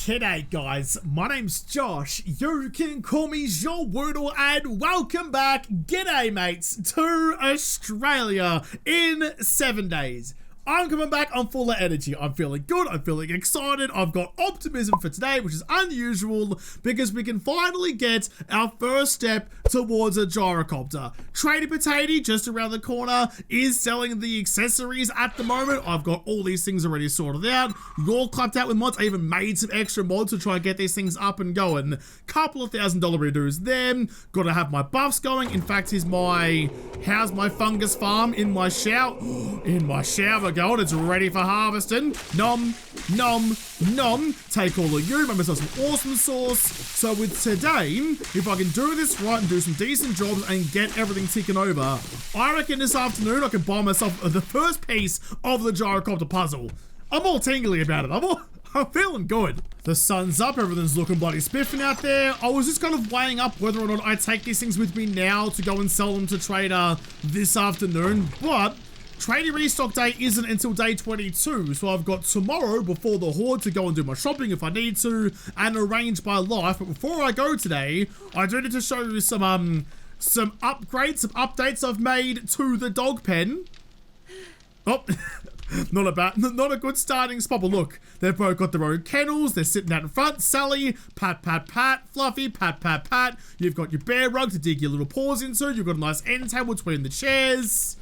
G'day guys, my name's Josh, you can call me JaWoodle, and welcome back, g'day mates, to Australia in 7 days. I'm coming back, I'm full of energy, I'm feeling good, I'm feeling excited, I've got optimism for today, which is unusual because we can finally get our first step towards a gyrocopter. Tradie Potato, just around the corner, is selling the accessories at the moment. I've got all these things already sorted out. You're clapped out with mods. I even made some extra mods to try and get these things up and going. Couple of $1,000 redos there. Gotta have my buffs going. In fact, how's my fungus farm in my shower? In my shower going. It's ready for harvesting. Nom, nom, nom. Take all of you. Make myself some awesome sauce. So with today, if I can do this right and do some decent jobs and get everything ticking over, I reckon this afternoon I can buy myself the first piece of the gyrocopter puzzle. I'm all tingly about it. I'm feeling good. The sun's up, everything's looking bloody spiffing out there. I was just kind of weighing up whether or not I take these things with me now to go and sell them to Trader this afternoon, but Tradie restock day isn't until day 22, so I've got tomorrow before the horde to go and do my shopping if I need to and arrange my life. But before I go today, I do need to show you some upgrades, some updates I've made to the dog pen. Oh, not a good starting spot, but look, they've both got their own kennels, they're sitting out in front. Sally, pat, pat, pat. Fluffy, pat, pat, pat. You've got your bear rug to dig your little paws into. You've got a nice end table between the chairs.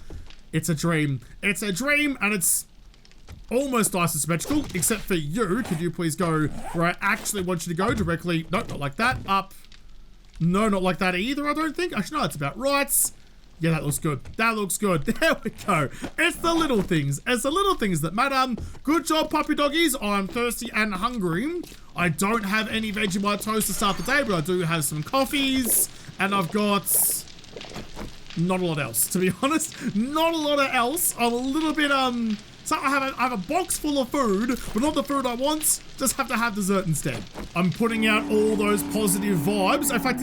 It's a dream. It's a dream, and it's almost nice and symmetrical, except for you. Could you please go where I actually want you to go directly? No, not like that. Up. No, not like that either, I don't think. Actually, no, that's about right. Yeah, that looks good. That looks good. There we go. It's the little things. It's the little things that matter. Good job, puppy doggies. I'm thirsty and hungry. I don't have any Vegemite toast to start the day, but I do have some coffees, and I've got not a lot else, to be honest. Not a lot else. I'm a little bit, so I have a box full of food, but not the food I want. Just have to have dessert instead. I'm putting out all those positive vibes. In fact,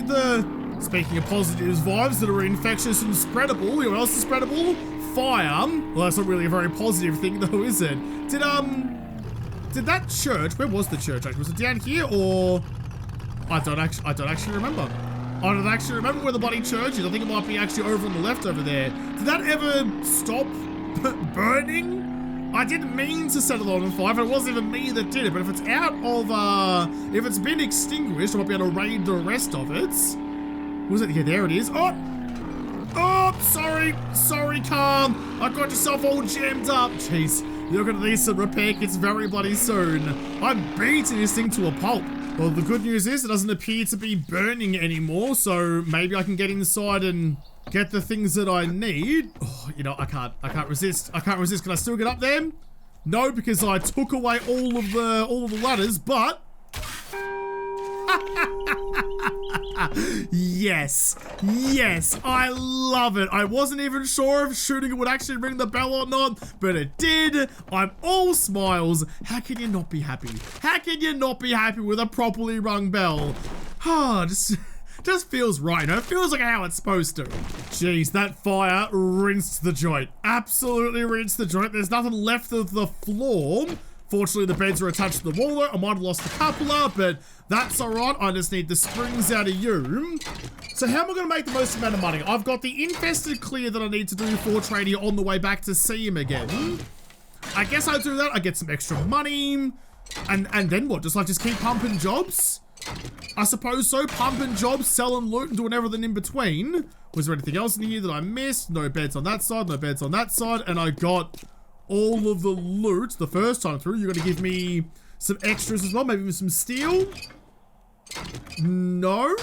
speaking of positive vibes that are infectious and spreadable, you know what else is spreadable? Fire. Well, that's not really a very positive thing though, is it? Did that church, where was the church actually? Was it down here or? I don't actually remember. I don't actually remember where the bloody church is. I think it might be actually over on the left over there. Did that ever stop burning? I didn't mean to set it on fire, but it wasn't even me that did it. But if it's out of, if it's been extinguished, I might be able to raid the rest of it. Was it? Yeah, there it is. Oh, sorry, car. I got yourself all jammed up. Jeez, you're gonna need some repair kits very bloody soon. I'm beating this thing to a pulp. Well, the good news is it doesn't appear to be burning anymore, so maybe I can get inside and get the things that I need. Oh, you know, I can't resist. I can't resist. Can I still get up there? No, because I took away all of the ladders, but yes, I love it. I wasn't even sure if shooting it would actually ring the bell or not, but it did. I'm all smiles. How can you not be happy? How can you not be happy with a properly rung bell? Just feels right, you know? It feels like how it's supposed to. Jeez, that fire rinsed the joint. Absolutely rinsed the joint. There's nothing left of the floor. Fortunately, the beds are attached to the wall though. I might have lost a coupler, but that's all right. I just need the springs out of you. So how am I going to make the most amount of money? I've got the infested clear that I need to do for Tradie on the way back to see him again. I guess I do that. I get some extra money. And then what? Just keep pumping jobs? I suppose so. Pumping jobs, selling loot, and doing everything in between. Was there anything else in here that I missed? No beds on that side, no beds on that side. And I got all of the loot the first time through. You're going to give me some extras as well. Maybe some steel? No.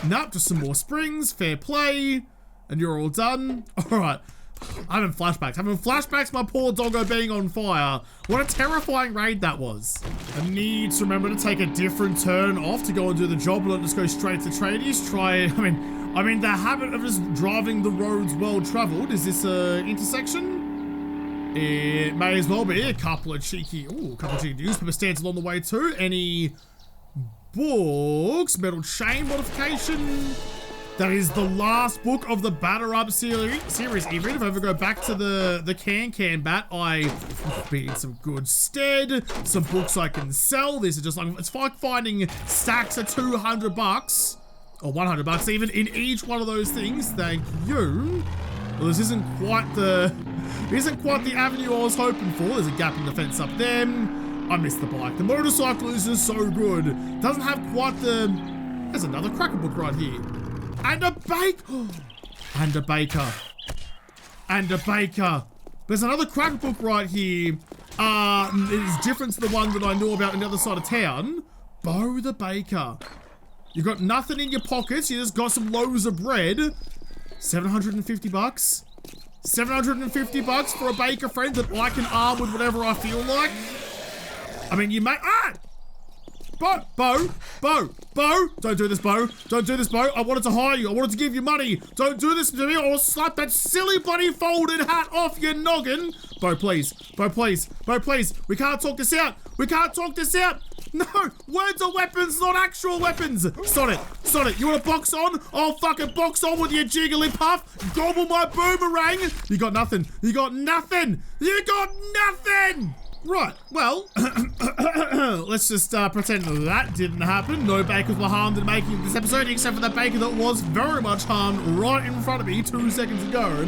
Nope, just some more springs. Fair play. And you're all done. All right. I'm having flashbacks. My poor doggo being on fire. What a terrifying raid that was. I need to remember to take a different turn off to go and do the job and not just go straight to tradies. I mean, the habit of just driving the roads well traveled. Is this a intersection? It may as well be. A couple of cheeky newspaper stands along the way too. Any books? Metal chain modification? That is the last book of the Batter Up series. Even if I ever go back to the can bat, I be in some good stead. Some books I can sell. These are just like, it's like finding stacks of 200 bucks or 100 bucks even in each one of those things. Thank you. Well, this isn't quite the avenue I was hoping for. There's a gap in the fence up there. I missed the bike. The motorcycle is just so good. Doesn't have quite the... There's another cracker book right here. And a baker. And a baker. And a baker. There's another cracker book right here. It is different to the one that I know about on the other side of town. Bo the baker. You got nothing in your pockets. You just got some loaves of bread. 750 bucks. 750 bucks for a baker friend that I can arm with whatever I feel like. I mean, you may... Bo! Don't do this, Bo. Don't do this, Bo. I wanted to hire you. I wanted to give you money. Don't do this to me or I'll slap that silly bloody folded hat off your noggin. Bo, please. Bo, please. Bo, please. We can't talk this out. We can't talk this out. No, words are weapons, not actual weapons. Sod it. You want to box on? I'll fucking box on with your jigglypuff. Gobble my boomerang. You got nothing. You got nothing. You got nothing. Right, well, let's just pretend that didn't happen. No bakers were harmed in making this episode, except for that baker that was very much harmed right in front of me 2 seconds ago.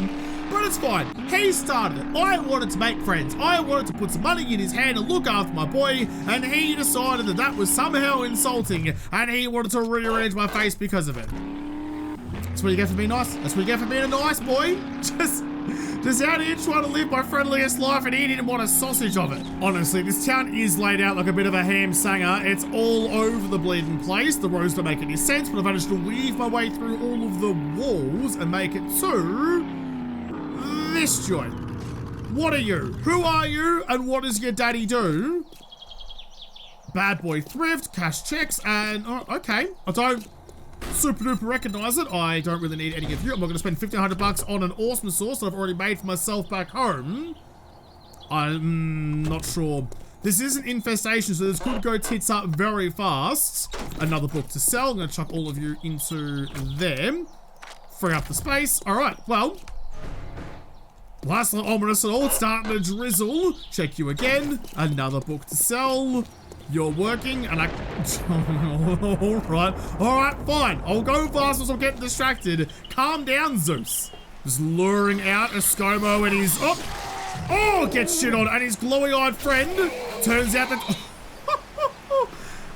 But it's fine. He started it. I wanted to make friends. I wanted to put some money in his hand and look after my boy, and he decided that that was somehow insulting, and he wanted to rearrange my face because of it. That's what you get for being nice. That's what you get for being a nice boy. Just out here trying to live my friendliest life, and he didn't want a sausage of it. Honestly, this town is laid out like a bit of a ham sanger. It's all over the bleeding place. The roads don't make any sense, but I've managed to weave my way through all of the walls and make it to this joint. What are you? Who are you? And what does your daddy do? Bad boy thrift, cash checks, and oh, okay. I don't super duper recognize it. I don't really need any of you. I'm not going to spend 1,500 bucks on an awesome sauce that I've already made for myself back home. I'm not sure. This is an infestation, so this could go tits up very fast. Another book to sell. I'm going to chuck all of you into there. Free up the space. All right, well, last not ominous at all. It's starting to drizzle. Check you again. Another book to sell. You're working, and Alright, fine. I'll go fast as I'm getting distracted. Calm down, Zeus. Just luring out Escomo and his... Oh, get shit on. And his glowy-eyed friend. Turns out that...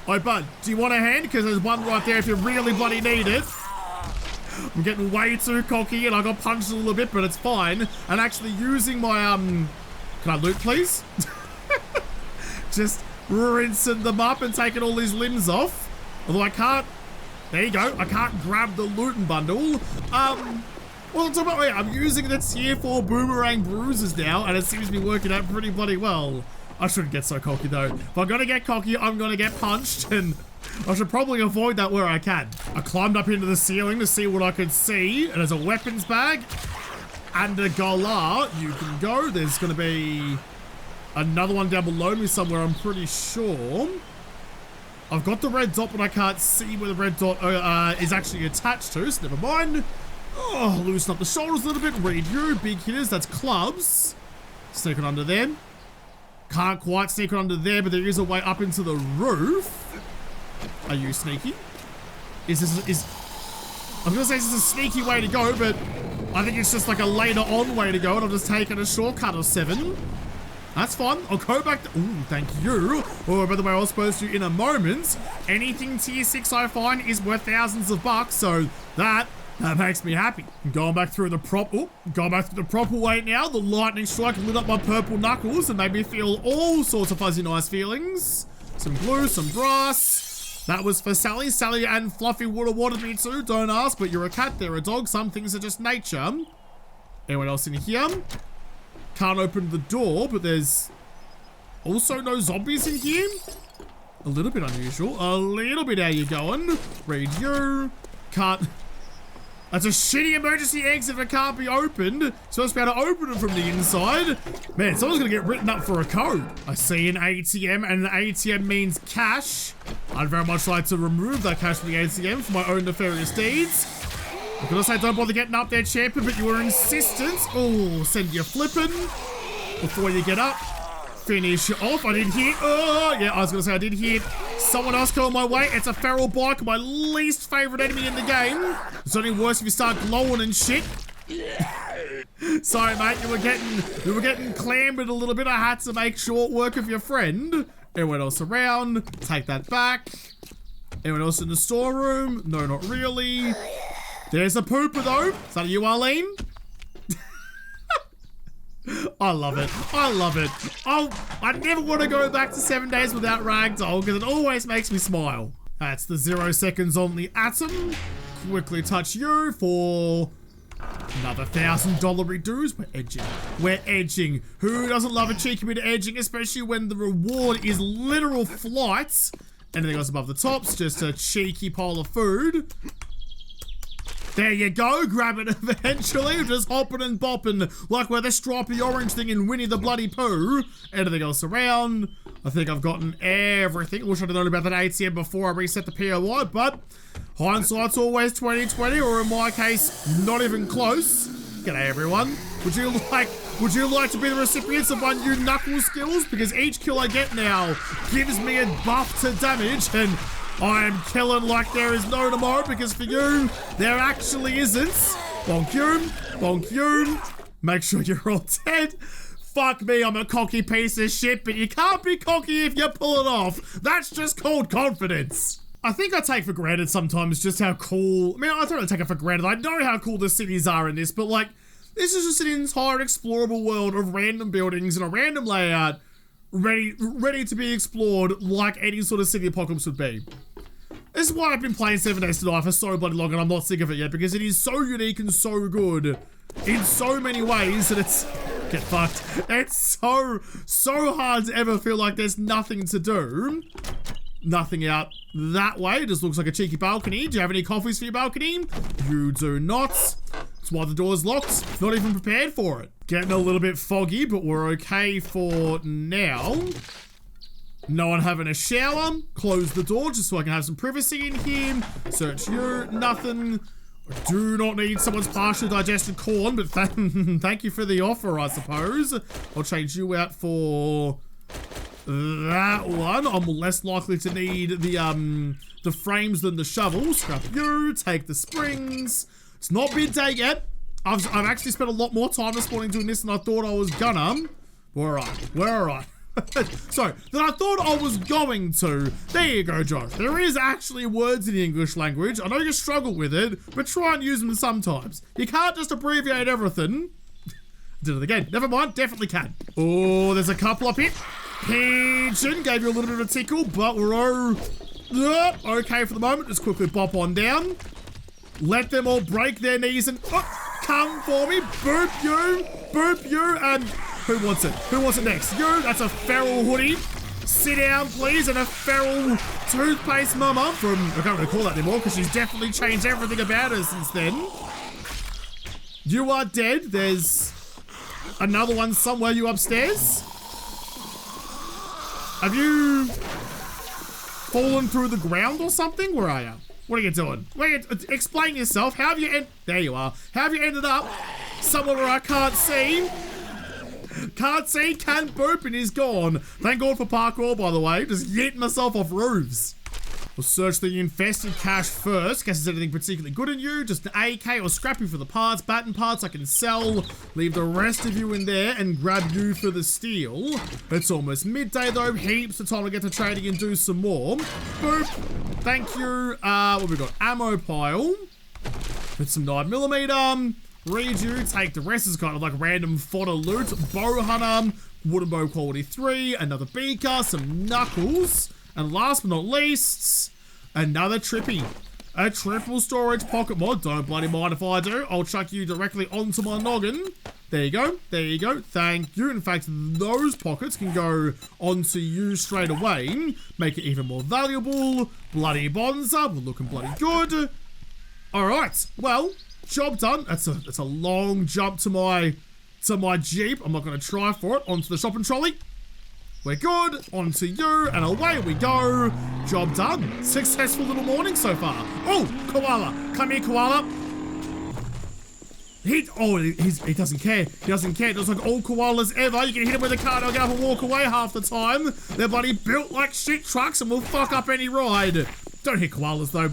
Hey, bud, do you want a hand? Because there's one right there if you really bloody need it. I'm getting way too cocky, and I got punched a little bit, but it's fine. And actually using my, Can I loot, please? Just... rinsing them up and taking all these limbs off. Although I can't... There you go. I can't grab the looting bundle. Well, I'm using the tier 4 boomerang bruises now, and it seems to be working out pretty bloody well. I shouldn't get so cocky, though. If I'm gonna get cocky, I'm gonna get punched, and I should probably avoid that where I can. I climbed up into the ceiling to see what I could see, and there's a weapons bag and a galah. You can go. There's gonna be... another one down below me somewhere, I'm pretty sure. I've got the red dot, but I can't see where the red dot is actually attached to, so never mind. Oh, loosen up the shoulders a little bit. Read you, big hitters, that's clubs. Sneak it under there. Can't quite sneak it under there, but there is a way up into the roof. Are you sneaky? I was gonna say this is a sneaky way to go, but I think it's just like a later on way to go, and I've just taken a shortcut of 7. That's fine. I'll go back to... Ooh, thank you. Oh, by the way, I was supposed to in a moment. Anything tier 6 I find is worth thousands of bucks, so that makes me happy. Going back through the proper way now. The lightning strike lit up my purple knuckles and made me feel all sorts of fuzzy nice feelings. Some glue, some brass. That was for Sally. Sally and Fluffy would have wanted me to. Don't ask, but you're a cat, they're a dog. Some things are just nature. Anyone else in here? Can't open the door, but there's also no zombies in here. A little bit unusual. A little bit how you going. Read you. Can't... That's a shitty emergency exit that can't be opened. Supposed to be able to open it from the inside. Man, someone's gonna get written up for a code. I see an ATM, and the ATM means cash. I'd very much like to remove that cash from the ATM for my own nefarious deeds. I'm gonna say don't bother getting up there, champion, but you were insistent. Oh, send you flipping before you get up. Finish off. I didn't hit. Oh, yeah, I was gonna say I did hit someone else coming my way. It's a feral bike, my least favorite enemy in the game. It's only worse if you start glowing and shit. Sorry, mate, you were getting clambered a little bit. I had to make short work of your friend. Everyone else around, take that back. Anyone else in the storeroom? No, not really. There's a pooper though. Is that you, Arlene? I love it. I love it. I never want to go back to 7 days without Ragdoll because it always makes me smile. That's the 0 seconds on the atom. Quickly touch you for another $1,000 dues. We're edging. We're edging. Who doesn't love a cheeky bit of edging, especially when the reward is literal flights? Anything else above the top's just a cheeky pile of food. There you go, grab it eventually, just hopping and bopping like we're the stripy orange thing in Winnie the Bloody Pooh. Anything else around? I think I've gotten everything. Wish I'd known about that ATM before I reset the POI, but hindsight's always 20/20, or in my case, not even close. G'day everyone. Would you like to be the recipients of my new knuckle skills? Because each kill I get now gives me a buff to damage, and I am killing like there is no tomorrow, because for you, there actually isn't. Bonk you, bonk you. Make sure you're all dead. Fuck me, I'm a cocky piece of shit, but you can't be cocky if you pull it off. That's just called confidence. I think I take for granted sometimes just how cool, I mean, I don't really take it for granted. I know how cool the cities are in this, but like, this is just an entire explorable world of random buildings and a random layout ready to be explored like any sort of city apocalypse would be. This is why I've been playing 7 Days to Die for so bloody long and I'm not sick of it yet, because it is so unique and so good in so many ways that it's, get fucked. It's so hard to ever feel like there's nothing to do. Nothing out that way, it just looks like a cheeky balcony. Do you have any coffees for your balcony? You do not. That's why the door's locked. Not even prepared for it. Getting a little bit foggy, but we're okay for now. No one having a shower. Close the door just so I can have some privacy in here. Search you, nothing. I do not need someone's partially digested corn, but thank you for the offer, I suppose. I'll change you out for that one. I'm less likely to need the frames than the shovel. Scrap you, take the springs. It's not midday yet. I've actually spent a lot more time this morning doing this than I thought I was gonna. We're alright. Sorry, than I thought I was going to. There you go, Josh. There is actually words in the English language. I know you struggle with it, but try and use them sometimes. You can't just abbreviate everything. Did it again. Never mind, definitely can. Oh, there's a couple up here. Pigeon gave you a little bit of a tickle, but we're okay for the moment. Just quickly bop on down. Let them all break their knees and come for me. Boop you, and who wants it? Who wants it next? You, that's a feral hoodie. Sit down, please, and a feral toothpaste mama from, I can't really call that anymore because she's definitely changed everything about her since then. You are dead. There's another one somewhere. You upstairs? Have you fallen through the ground or something? Where are you? What are you doing? Explain yourself. How have you there you are. How have you ended up somewhere where I can't see? Can't boop, and he's gone. Thank God for parkour, by the way. Just yeeting myself off roofs. We'll search the infested cache first. Guess there's anything particularly good in you. Just an AK or scrappy for the parts. Batten parts I can sell. Leave the rest of you in there and grab you for the steel. It's almost midday though. Heaps of time to get to trading and do some more. Boop. Thank you. What we got? Ammo pile. With some 9mm. Read you. Take the rest. Is kind of like random fodder loot. Bow hunter. Wooden bow quality 3. Another beaker. Some knuckles. And last but not least, another trippy. A triple storage pocket mod. Don't bloody mind if I do. I'll chuck you directly onto my noggin. There you go. There you go. Thank you. In fact, those pockets can go onto you straight away. Make it even more valuable. Bloody bonza. We're looking bloody good. Alright. Well, job done. That's a long jump to my Jeep. I'm not going to try for it. Onto the shopping trolley. We're good, on to you, and away we go. Job done. Successful little morning so far. Oh, koala. Come here, koala. He doesn't care. He doesn't care. Just like all koalas ever. You can hit him with a car, they'll get up and walk away half the time. They're bloody built like shit trucks and will fuck up any ride. Don't hit koalas though.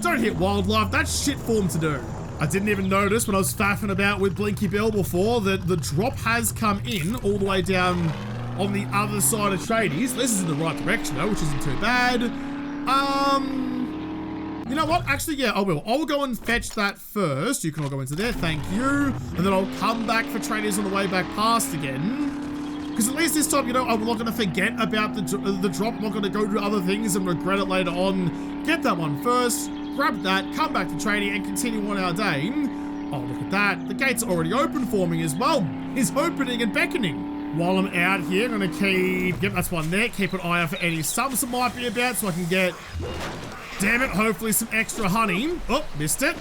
Don't hit wildlife. That's shit form to do. I didn't even notice when I was faffing about with Blinky Bell before that the drop has come in all the way down on the other side of Tradies. This is in the right direction though, which isn't too bad. You know what? Actually, yeah, I will. I'll go and fetch that first. You can all go into there, thank you. And then I'll come back for Tradies on the way back past again. Because at least this time, you know, I'm not going to forget about the drop. I'm not going to go do other things and regret it later on. Get that one first, grab that, come back to Tradie and continue on our day. Oh, look at that. The gate's already open for me as well. He's opening and beckoning. While I'm out here, I'm going to keep... Yep, that's one there. Keep an eye out for any subs that might be about so I can get... Damn it, hopefully some extra honey. Oh, missed it.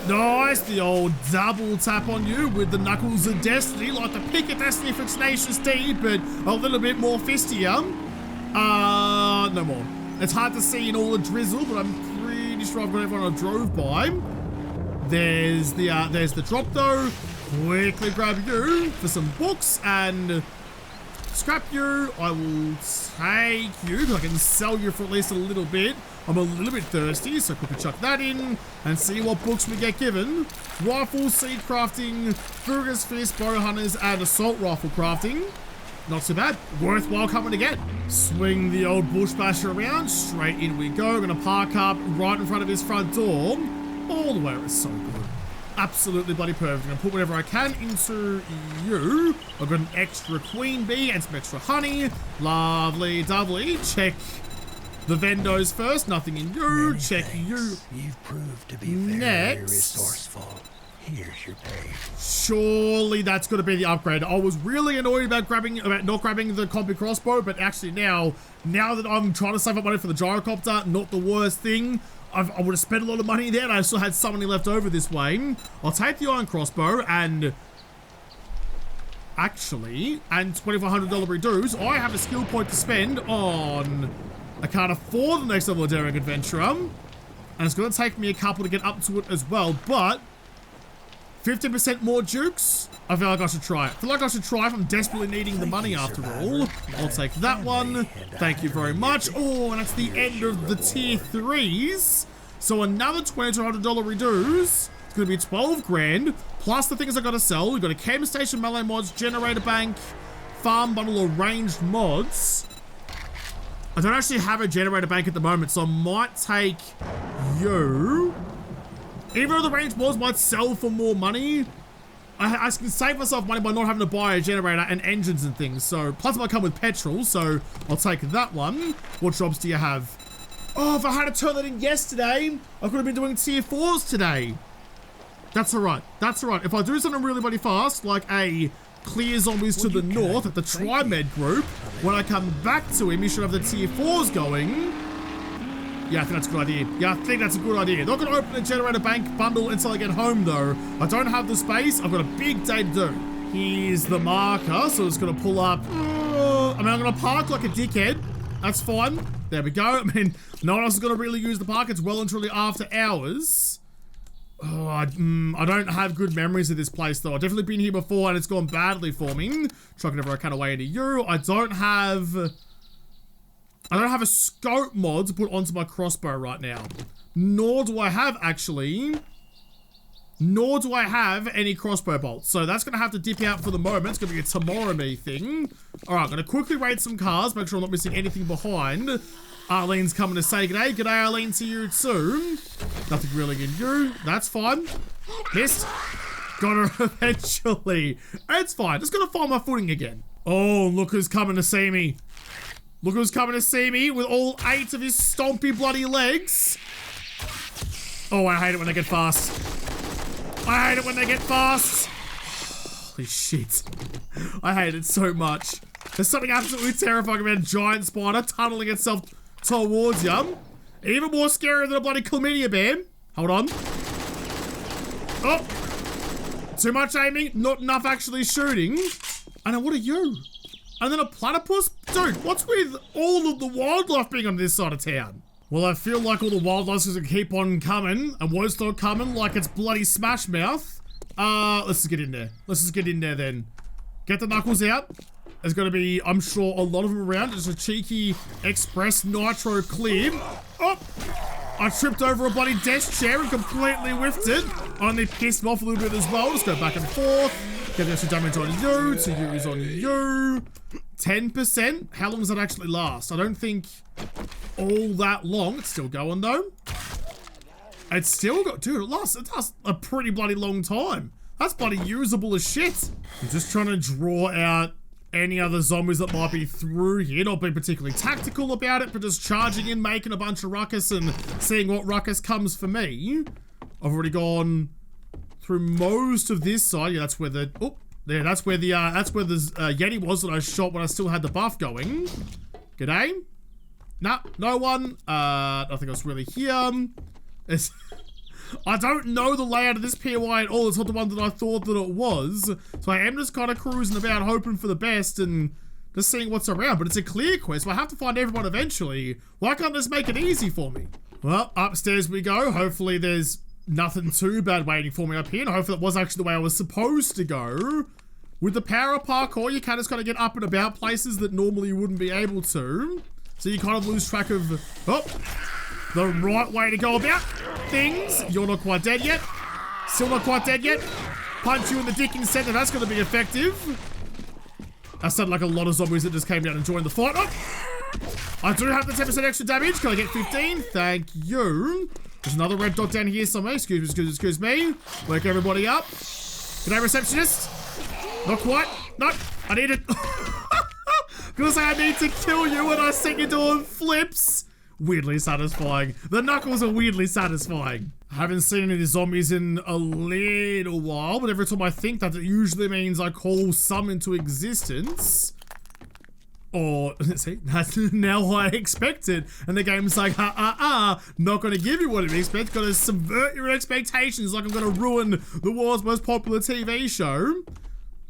Nice, the old double tap on you with the Knuckles of Destiny, like the pick of Destiny for Tenacious D, but a little bit more fistier. No more. It's hard to see in all the drizzle, but I'm pretty sure I've got everyone I drove by. There's the drop though. Quickly grab you for some books and scrap you. I will take you because I can sell you for at least a little bit. I'm a little bit thirsty, so quickly chuck that in and see what books we get given. Rifle, seed crafting, Furious Fist, bow hunters, and assault rifle crafting. Not too bad. Worthwhile coming to get. Swing the old bush basher around. Straight in we go. Gonna park up right in front of his front door. All the way. It's so good. Absolutely bloody perfect. I'm gonna put whatever I can into you. I've got an extra queen bee and some extra honey. Lovely, lovely. Check the vendos first. Nothing in you. Check you. You've proved to be very resourceful. Here's your pay. Surely that's going to be the upgrade. I was really annoyed about not grabbing the combi crossbow, but actually now that I'm trying to save up money for the gyrocopter, not the worst thing. I would have spent a lot of money there, and I still had some money left over this way. I'll take the iron crossbow and actually, and $2,500 reduce. I have a skill point to spend on. I can't afford the next level of Daring Adventurer, and it's going to take me a couple to get up to it as well, but 50% more jukes? I feel like I should try it. I feel like I should try if I'm desperately needing the money after all. I'll take that one. Thank you very much. Oh, and that's the end of the tier 3s. So another $2,200 reduce. It's going to be 12 grand, plus the things I got to sell. We've got a camp station, melee mods, generator bank, farm bundle of ranged mods. I don't actually have a generator bank at the moment, so I might take you. Even though the ranged mods might sell for more money, I can save myself money by not having to buy a generator and engines and things. So, plus it might come with petrol, so I'll take that one. What jobs do you have? Oh, if I had to turn that in yesterday, I could have been doing tier 4s today. That's alright. That's alright. If I do something really, really fast, like a clear zombies to the north at the Trimed group, when I come back to him, he should have the tier 4s going. Yeah, I think that's a good idea. Yeah, I think that's a good idea. Not going to open a generator bank bundle until I get home, though. I don't have the space. I've got a big day to do. Here's the marker, so it's going to pull up. I mean, I'm going to park like a dickhead. That's fine. There we go. I mean, no one else is going to really use the park. It's well and truly after hours. Oh, I don't have good memories of this place, though. I've definitely been here before, and it's gone badly for me. Trucking over a kind of way into you. I don't have a scope mod to put onto my crossbow right now. Nor do I have any crossbow bolts. So that's going to have to dip out for the moment. It's going to be a tomorrow me thing. All right, I'm going to quickly raid some cars. Make sure I'm not missing anything behind. Arlene's coming to say g'day. G'day, Arlene, to you too. Nothing really in you. That's fine. Missed. Got her eventually. It's fine. Just going to find my footing again. Oh, look who's coming to see me. Look who's coming to see me with all 8 of his stompy bloody legs. Oh, I hate it when they get fast. I hate it when they get fast. Holy shit. I hate it so much. There's something absolutely terrifying about a giant spider tunneling itself towards you. Even more scary than a bloody chlamydia bear. Hold on. Oh. Too much aiming, not enough actually shooting. And then what are you? And then a platypus? Dude, what's with all of the wildlife being on this side of town? Well, I feel like all the wildlife is gonna keep on coming and won't stop coming like it's bloody Smash Mouth. Let's just get in there. Let's just get in there then. Get the knuckles out. There's gonna be, I'm sure, a lot of them around. Just a cheeky express nitro clear. Oh! I tripped over a bloody desk chair and completely whiffed it. Only pissed me off a little bit as well. Just go back and forth. Get the extra damage on you. 2 euros on you. 10%? How long does that actually last? I don't think all that long. It's still going though. It's still got, dude, it lasts a pretty bloody long time. That's bloody usable as shit. I'm just trying to draw out any other zombies that might be through here. Not being particularly tactical about it, but just charging in, making a bunch of ruckus and seeing what ruckus comes for me. I've already gone through most of this side. Yeah, that's where the, oh, there, that's where the Yeti was that I shot when I still had the buff going. G'day. Nah, no one. Nothing else really here. I don't know the layout of this POI at all. It's not the one that I thought that it was. So I am just kind of cruising about, hoping for the best and just seeing what's around. But it's a clear quest, so I have to find everyone eventually. Why can't this make it easy for me? Well, upstairs we go. Hopefully there's nothing too bad waiting for me up here. And hopefully that was actually the way I was supposed to go. With the power of parkour, you can just kind of get up and about places that normally you wouldn't be able to. So you kind of lose track of, oh, the right way to go about things. You're not quite dead yet. Still not quite dead yet. Punch you in the dick instead, and that's going to be effective. That sounded like a lot of zombies that just came down and joined the fight. Oh! I do have the 10% extra damage. Can I get 15? Thank you. There's another red dot down here somewhere. Excuse me. Wake everybody up. G'day, receptionist. Not quite. No, I need it. Because I need to kill you when I set you doing flips. Weirdly satisfying. The knuckles are weirdly satisfying. I haven't seen any zombies in a little while, but every time I think that, it usually means I call some into existence. Or, see, that's now I expected. And the game's like, not gonna give you what you expect, gonna subvert your expectations like I'm gonna ruin the world's most popular TV show.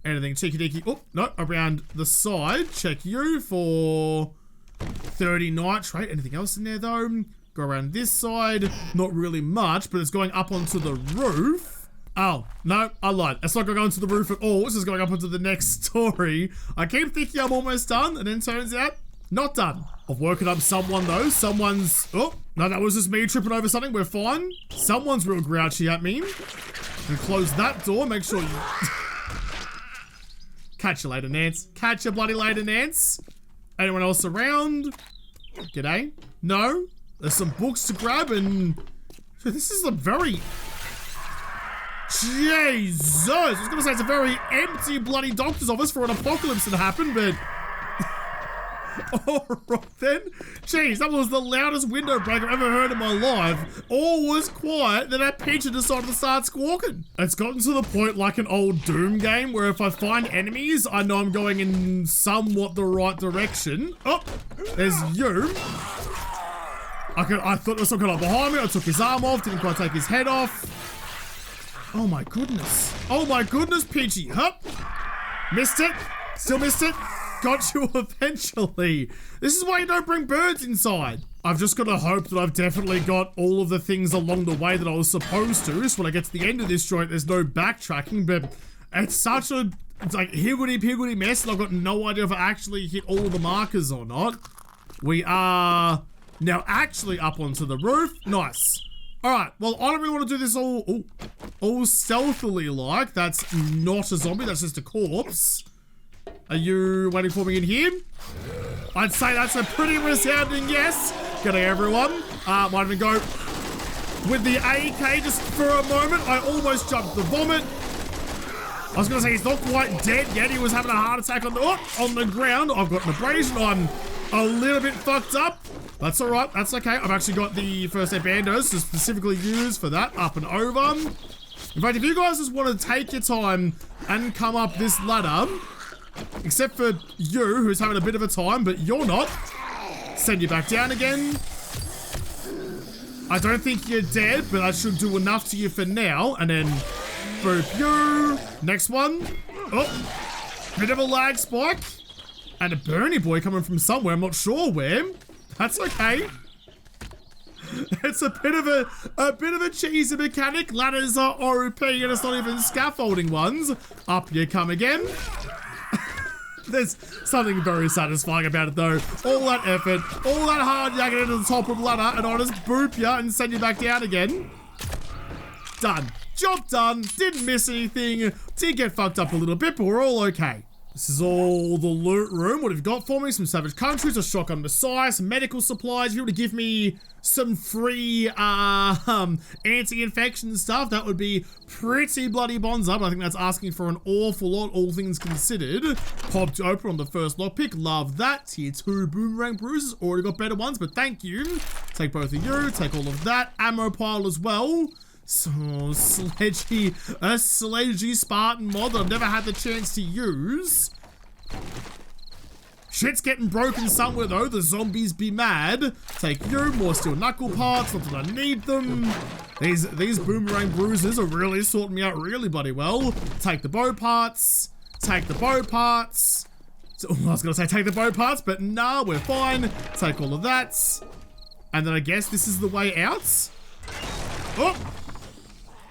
Anything cheeky deeky, oh, no, around the side. Check you for 30 nitrate. Anything else in there though? Go around this side. Not really much, but it's going up onto the roof. Oh, no, I lied. It's not going onto the roof at all. It's just going up onto the next story. I keep thinking I'm almost done, and then turns out, not done. I've woken up someone though. Someone's, oh, no, that was just me tripping over something. We're fine. Someone's real grouchy at me. And close that door. Make sure you... Catch you later, Nance. Catch you bloody later, Nance. Anyone else around? G'day. No? There's some books to grab and... This is a very... Jesus! I was gonna say it's a very empty bloody doctor's office for an apocalypse that happened, but... Alright then. Jeez, that was the loudest window break I've ever heard in my life. All was quiet, then that pigeon decided to start squawking. It's gotten to the point like an old Doom game where if I find enemies, I know I'm going in somewhat the right direction. Oh, there's you. I thought there was some kind of behind me. I took his arm off, didn't quite take his head off. Oh my goodness. Oh my goodness, Pidgey. Hup. Missed it. Still missed it. Got you eventually. This is why you don't bring birds inside. I've just got to hope that I've definitely got all of the things along the way that I was supposed to. So when I get to the end of this joint, there's no backtracking, but it's such a, it's like higgledy-piggledy mess, and I've got no idea if I actually hit all of the markers or not. We are now actually up onto the roof. Nice. All right, well, I don't really want to do this all stealthily like. That's not a zombie, that's just a corpse. Are you waiting for me in here? I'd say that's a pretty resounding yes. G'day everyone. Might even go with the AK just for a moment. I almost jumped the vomit. I was gonna say he's not quite dead yet. He was having a heart attack on the ground. I've got an abrasion. I'm a little bit fucked up. That's all right. That's okay. I've actually got the first aid bandages to specifically use for that. Up and over. In fact, if you guys just want to take your time and come up this ladder, except for you, who's having a bit of a time, but you're not. Send you back down again. I don't think you're dead, but I should do enough to you for now. And then, boop you. Next one. Oh, bit of a lag spike. And a Bernie boy coming from somewhere, I'm not sure where. That's okay. It's a bit of a cheesy mechanic. Ladders are OP and it's not even scaffolding ones. Up you come again. There's something very satisfying about it though. All that effort, all that hard yakking into the top of the ladder, and I'll just boop you and send you back down again. Done. Job done. Didn't miss anything. Did get fucked up a little bit, but we're all okay. This is all the loot room. What have you got for me? Some savage countries, a shotgun messiah, some medical supplies. If you were to give me some free anti-infection stuff, that would be pretty bloody bonza, but I think that's asking for an awful lot, all things considered. Popped open on the first lockpick. Love that. Tier 2 boomerang bruises. Already got better ones, but thank you. Take both of you. Take all of that. Ammo pile as well. So, a sledgy Spartan mod that I've never had the chance to use. Shit's getting broken somewhere though, the zombies be mad. Take you, more steel knuckle parts, not that I need them. These boomerang bruises are really sorting me out really bloody well. Take the bow parts, take the bow parts. So, I was gonna say take the bow parts, but nah, we're fine. Take all of that. And then I guess this is the way out.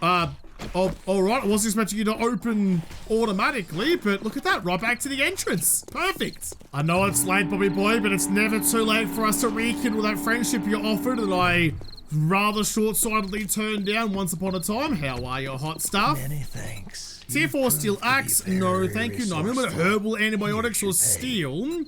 Alright, I wasn't expecting you to open automatically, but look at that, right back to the entrance. Perfect. I know it's late, Bobby boy, but it's never too late for us to rekindle that friendship you offered that I rather short-sightedly turned down once upon a time. How are you, hot stuff? Many thanks. Tier 4 steel axe, no thank you, no. I'm gonna herbal antibiotics or steel.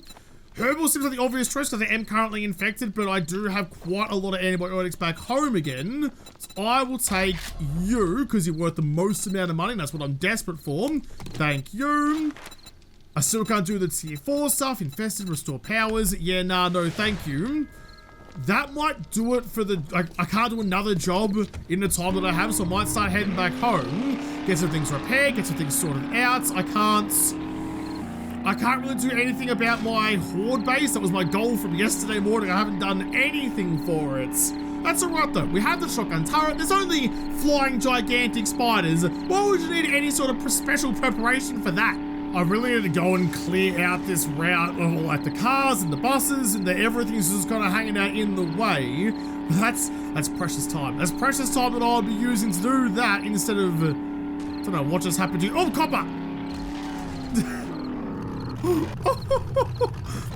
Herbal seems like the obvious choice because I am currently infected, but I do have quite a lot of antibiotics back home again. So I will take you because you're worth the most amount of money and that's what I'm desperate for. Thank you. I still can't do the tier 4 stuff. Infested, restore powers. Yeah, nah, no, thank you. That might do it for the... I can't do another job in the time that I have, so I might start heading back home. Get some things repaired, get some things sorted out. I can't really do anything about my horde base. That was my goal from yesterday morning. I haven't done anything for it. That's alright though. We have the shotgun turret. There's only flying gigantic spiders. Why would you need any sort of special preparation for that? I really need to go and clear out this route of like the cars and the buses and everything's just kind of hanging out in the way. That's precious time. That's precious time that I'll be using to do that instead of, I don't know what just happened to you. Oh, copper!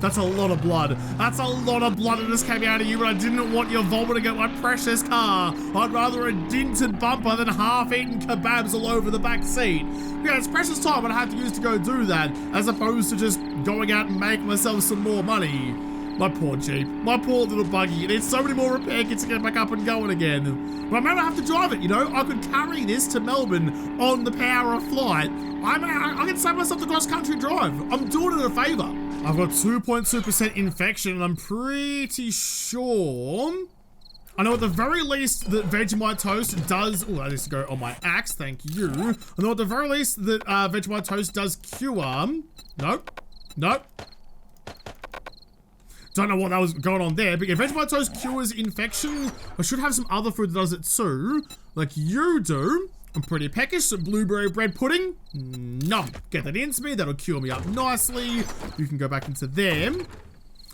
That's a lot of blood. That's a lot of blood that just came out of you, but I didn't want you vomiting at my precious car. I'd rather a dinted bumper than half-eaten kebabs all over the back seat. Yeah, it's precious time that I have to use to go do that, as opposed to just going out and make myself some more money. My poor Jeep. My poor little buggy. It needs so many more repair kits to get back up and going again. But I might have to drive it, you know? I could carry this to Melbourne on the power of flight. I can save myself the cross-country drive. I'm doing it a favor. I've got 2.2% infection, and I'm pretty sure... I know at the very least that Vegemite Toast does... Oh, that needs to go on my axe, thank you. I know at the very least that Vegemite Toast does cure... Nope. Nope. Don't know what that was going on there, but yeah, Vegemite Toast cures infection. I should have some other food that does it too, like you do. I'm pretty peckish. Some blueberry bread pudding. No, get that into me. That'll cure me up nicely. You can go back into them.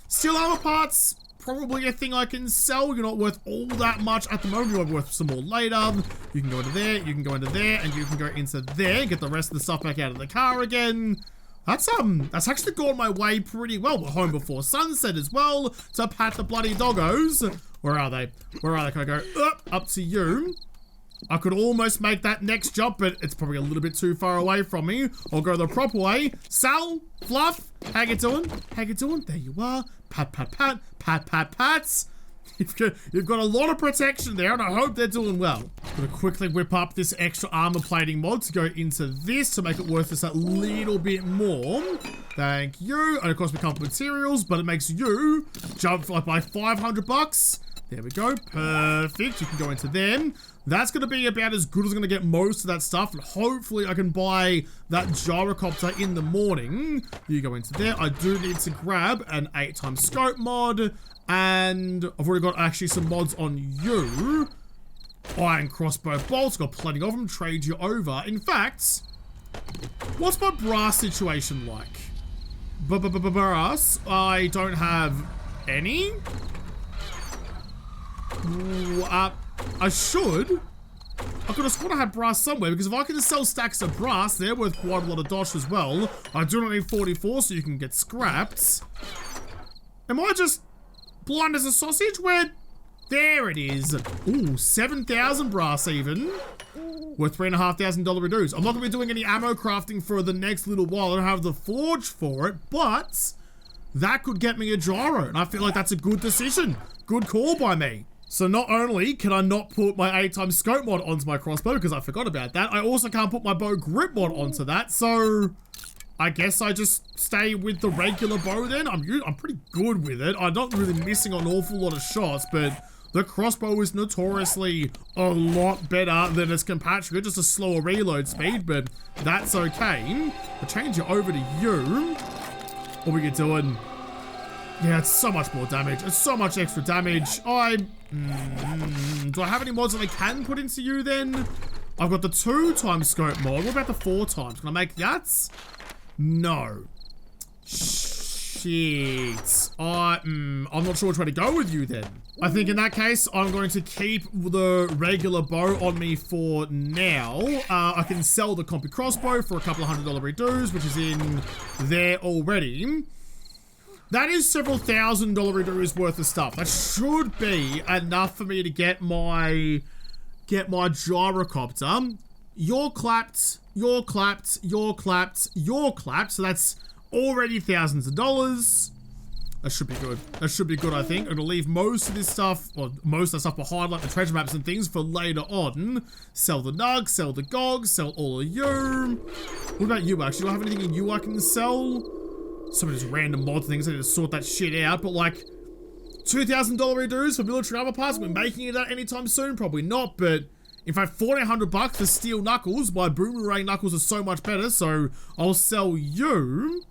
Steel armor parts, probably a thing I can sell. You're not worth all that much at the moment. You're worth some more later. You can go into there, you can go into there, and you can go into there. Get the rest of the stuff back out of the car again. That's actually gone my way pretty well. We're home before sunset as well to pat the bloody doggos. Where are they? Where are they? Can I go up to you? I could almost make that next jump, but it's probably a little bit too far away from me. I'll go the proper way. Sal, Fluff, how you doing? How you doing? There you are. Pat, pat, pat, pat, pat, pats. You've got a lot of protection there, and I hope they're doing well. I'm gonna quickly whip up this extra armor plating mod to go into this to make it worth us a little bit more. Thank you. And of course we come with materials, but it makes you jump like by 500 bucks. There we go. Perfect. You can go into them. That's going to be about as good as I'm going to get most of that stuff. And hopefully I can buy that gyrocopter in the morning. You go into there. I do need to grab an 8x scope mod. And I've already got actually some mods on you. Iron crossbow bolts. Got plenty of them. Trade you over. In fact, what's my brass situation like? Brass? I don't have any. I should. I could have sworn I had brass somewhere, because if I can sell stacks of brass, they're worth quite a lot of dosh as well. I do not need 44, so you can get scrapped. Am I just blind as a sausage? Where? There it is. Ooh, 7,000 brass even. Worth $3,500 dues. I'm not going to be doing any ammo crafting for the next little while. I don't have the forge for it, but that could get me a gyro, and I feel like that's a good decision. Good call by me. So not only can I not put my 8x scope mod onto my crossbow, because I forgot about that, I also can't put my bow grip mod onto that, so I guess I just stay with the regular bow then. I'm pretty good with it. I'm not really missing an awful lot of shots, but the crossbow is notoriously a lot better than its compatriot, just a slower reload speed, but that's okay. I'll change it over to you. What are we doing? Yeah, it's so much more damage. It's so much extra damage. Do I have any mods that I can put into you then? I've got the 2x scope mod. What about the 4x? Can I make that? No. Shit. I'm not sure which way to go with you then. I think in that case, I'm going to keep the regular bow on me for now. I can sell the compy crossbow for a couple of $100 redos, which is in there already. That is several $1,000 redos worth of stuff. That should be enough for me to get my gyrocopter. You're clapped, you're clapped, you're clapped, you're clapped. So that's already thousands of dollars. That should be good. That should be good, I think. I'm gonna leave most of this stuff, or most of the stuff behind, like the treasure maps and things, for later on. Sell the nugs, sell the gogs, sell all of you. What about you, actually? Do I have anything in you I can sell? Some of these random mod things, I need to sort that shit out, but like, $2,000 redos for military armor parts, we're making it out anytime soon? Probably not, but in fact, $1,400 for steel knuckles. My boomerang knuckles are so much better, so I'll sell you.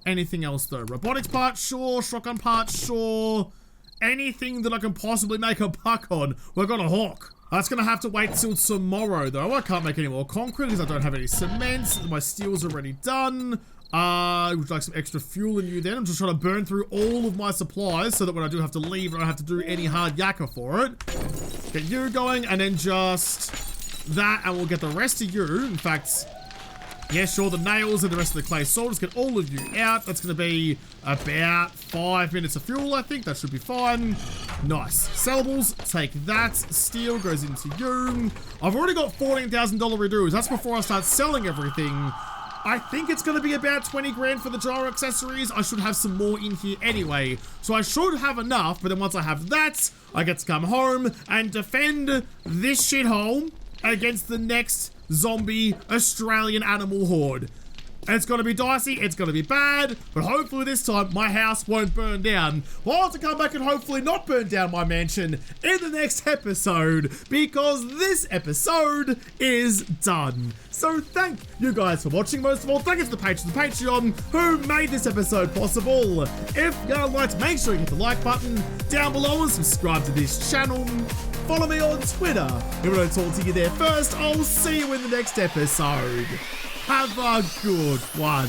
Anything else though? Robotics parts, sure. Shotgun parts, sure. Anything that I can possibly make a buck on, we're gonna hawk. That's gonna have to wait till tomorrow though. I can't make any more concrete because I don't have any cement. My steel's already done. Would you like some extra fuel in you then? I'm just trying to burn through all of my supplies so that when I do have to leave, I don't have to do any hard yakka for it. Get you going, and then just that, and we'll get the rest of you. In fact, yeah, sure, the nails and the rest of the clay soldiers, get all of you out. That's going to be about 5 minutes of fuel, I think. That should be fine. Nice. Sellables, take that. Steel goes into you. I've already got $14,000 redos. That's before I start selling everything. I think it's going to be about 20 grand for the gyro accessories. I should have some more in here anyway. So I should have enough, but then once I have that, I get to come home and defend this shithole against the next zombie Australian animal horde. It's going to be dicey, it's going to be bad, but hopefully this time my house won't burn down. I'll have to come back and hopefully not burn down my mansion in the next episode, because this episode is done. So thank you guys for watching. Most of all, thank you to the patrons of Patreon who made this episode possible. If you liked, make sure you hit the like button down below and subscribe to this channel. Follow me on Twitter. If I don't talk to you there first, I'll see you in the next episode. Have a good one.